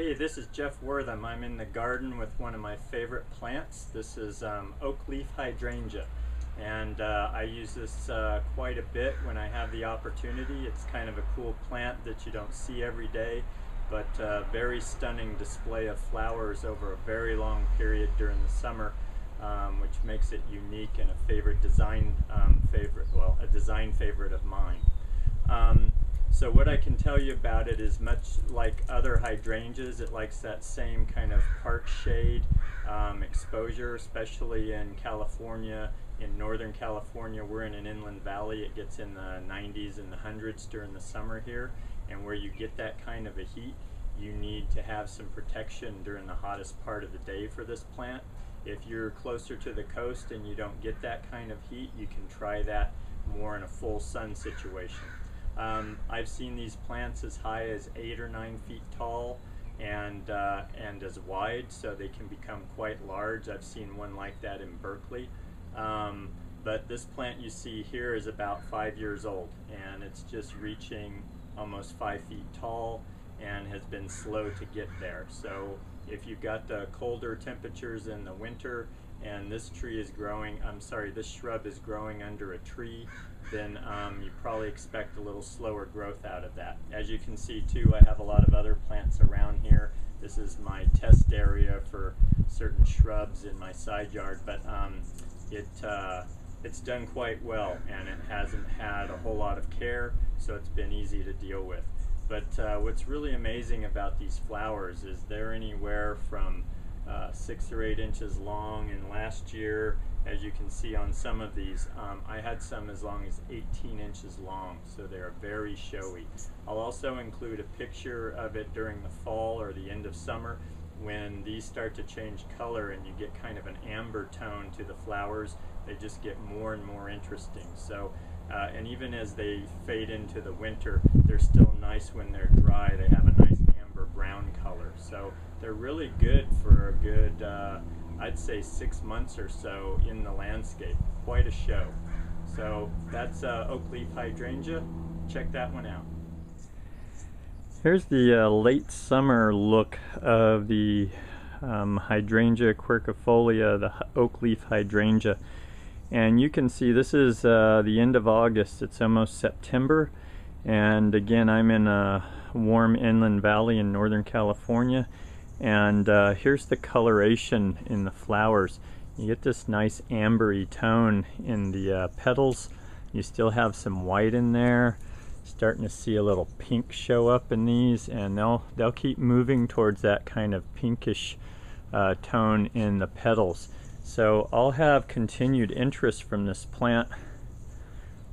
Hey, this is Jeff Wortham. I'm in the garden with one of my favorite plants. This is Oakleaf Hydrangea, and I use this quite a bit when I have the opportunity. It's kind of a cool plant that you don't see every day, but very stunning display of flowers over a very long period during the summer, which makes it unique and a favorite design a design favorite of mine. So what I can tell you about it is much like other hydrangeas, it likes that same kind of part shade exposure, especially in California. In Northern California, we're in an inland valley. It gets in the 90s and the hundreds during the summer here, and where you get that kind of a heat, you need to have some protection during the hottest part of the day for this plant. If you're closer to the coast and you don't get that kind of heat, you can try that more in a full sun situation. I've seen these plants as high as 8 or 9 feet tall and as wide, so they can become quite large. I've seen one like that in Berkeley. But this plant you see here is about 5 years old, and it's just reaching almost 5 feet tall and has been slow to get there. So if you've got the colder temperatures in the winter and this shrub is growing under a tree, then you probably expect a little slower growth out of that. As you can see too, I have a lot of other plants around here. This is my test area for certain shrubs in my side yard, but it's done quite well, and it hasn't had a whole lot of care, so it's been easy to deal with. But what's really amazing about these flowers is they're anywhere from 6 or 8 inches long, and last year, as you can see on some of these, I had some as long as 18 inches long, so they're very showy. I'll also include a picture of it during the fall or the end of summer when these start to change color and you get kind of an amber tone to the flowers. They just get more and more interesting. So, and even as they fade into the winter, they're still nice when they're dry. They have a nice amber brown color. So they're really good for a good, I'd say 6 months or so in the landscape. Quite a show. So that's Oakleaf Hydrangea. Check that one out. Here's the late summer look of the Hydrangea quercifolia, the Oakleaf Hydrangea. And you can see this is the end of August. It's almost September. And again, I'm in a warm inland valley in Northern California. And here's the coloration in the flowers. You get this nice ambery tone in the petals. You still have some white in there. Starting to see a little pink show up in these, and they'll keep moving towards that kind of pinkish tone in the petals. So I'll have continued interest from this plant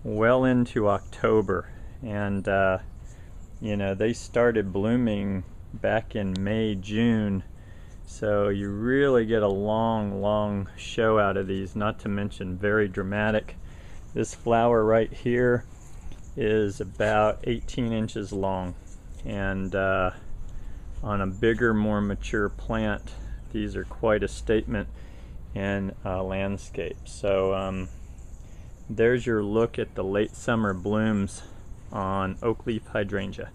well into October, and you know, they started blooming back in May, June, so you really get a long show out of these, not to mention very dramatic. This flower right here is about 18 inches long, and on a bigger, more mature plant, these are quite a statement in landscape. So there's your look at the late summer blooms on Oakleaf Hydrangea.